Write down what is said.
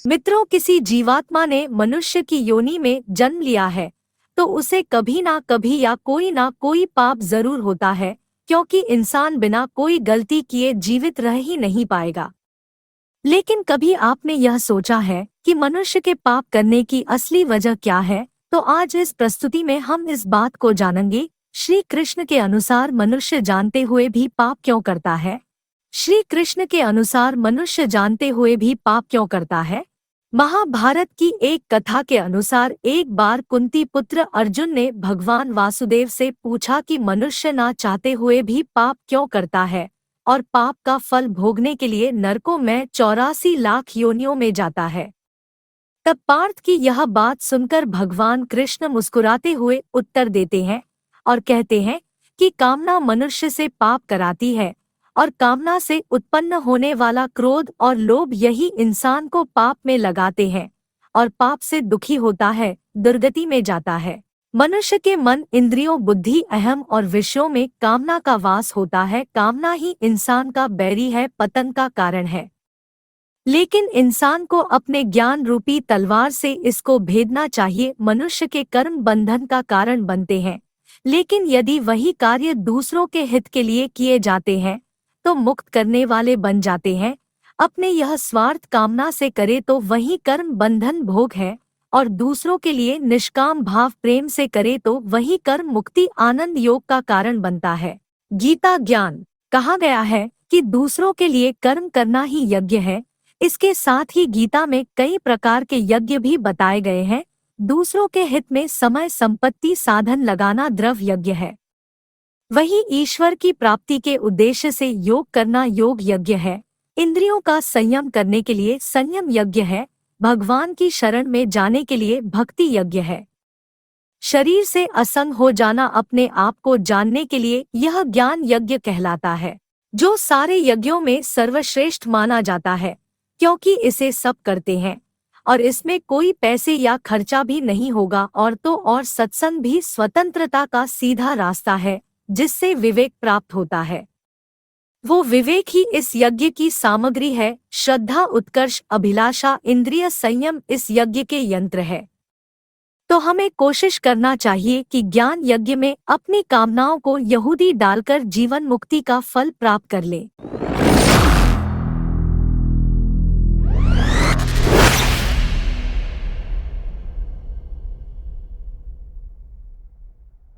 मित्रों, किसी जीवात्मा ने मनुष्य की योनि में जन्म लिया है तो उसे कभी ना कोई पाप जरूर होता है, क्योंकि इंसान बिना कोई गलती किए जीवित रह ही नहीं पाएगा। लेकिन कभी आपने यह सोचा है कि मनुष्य के पाप करने की असली वजह क्या है? तो आज इस प्रस्तुति में हम इस बात को जानेंगे। श्री कृष्ण के अनुसार मनुष्य जानते हुए भी पाप क्यों करता है? श्री कृष्ण के अनुसार मनुष्य जानते हुए भी पाप क्यों करता है? महाभारत की एक कथा के अनुसार एक बार कुंती पुत्र अर्जुन ने भगवान वासुदेव से पूछा कि मनुष्य ना चाहते हुए भी पाप क्यों करता है और पाप का फल भोगने के लिए नरकों में 84 लाख योनियों में जाता है। तब पार्थ की यह बात सुनकर भगवान कृष्ण मुस्कुराते हुए उत्तर देते हैं और कहते हैं कि कामना मनुष्य से पाप कराती है और कामना से उत्पन्न होने वाला क्रोध और लोभ यही इंसान को पाप में लगाते हैं और पाप से दुखी होता है, दुर्गति में जाता है। मनुष्य के मन, इंद्रियों, बुद्धि, अहम और विषयों में कामना का वास होता है। कामना ही इंसान का बैरी है, पतन का कारण है। लेकिन इंसान को अपने ज्ञान रूपी तलवार से इसको भेदना चाहिए। मनुष्य के कर्म बंधन का कारण बनते हैं, लेकिन यदि वही कार्य दूसरों के हित के लिए किए जाते हैं तो मुक्त करने वाले बन जाते हैं। अपने यह स्वार्थ कामना से करे तो वही कर्म बंधन भोग है, और दूसरों के लिए निष्काम भाव प्रेम से करे तो वही कर्म मुक्ति आनंद योग का कारण बनता है। गीता ज्ञान कहा गया है कि दूसरों के लिए कर्म करना ही यज्ञ है। इसके साथ ही गीता में कई प्रकार के यज्ञ भी बताए गए हैं। दूसरों के हित में समय, संपत्ति, साधन लगाना द्रव्य यज्ञ है। वही ईश्वर की प्राप्ति के उद्देश्य से योग करना योग यज्ञ है। इंद्रियों का संयम करने के लिए संयम यज्ञ है। भगवान की शरण में जाने के लिए भक्ति यज्ञ है। शरीर से असंग हो जाना, अपने आप को जानने के लिए यह ज्ञान यज्ञ कहलाता है, जो सारे यज्ञों में सर्वश्रेष्ठ माना जाता है, क्योंकि इसे सब करते हैं और इसमें कोई पैसे या खर्चा भी नहीं होगा। और तो और सत्संग भी स्वतंत्रता का सीधा रास्ता है, जिससे विवेक प्राप्त होता है। वो विवेक ही इस यज्ञ की सामग्री है। श्रद्धा, उत्कर्ष, अभिलाषा, इंद्रिय संयम इस यज्ञ के यंत्र है। तो हमें कोशिश करना चाहिए कि ज्ञान यज्ञ में अपनी कामनाओं को यहूदी डालकर जीवन मुक्ति का फल प्राप्त कर लें।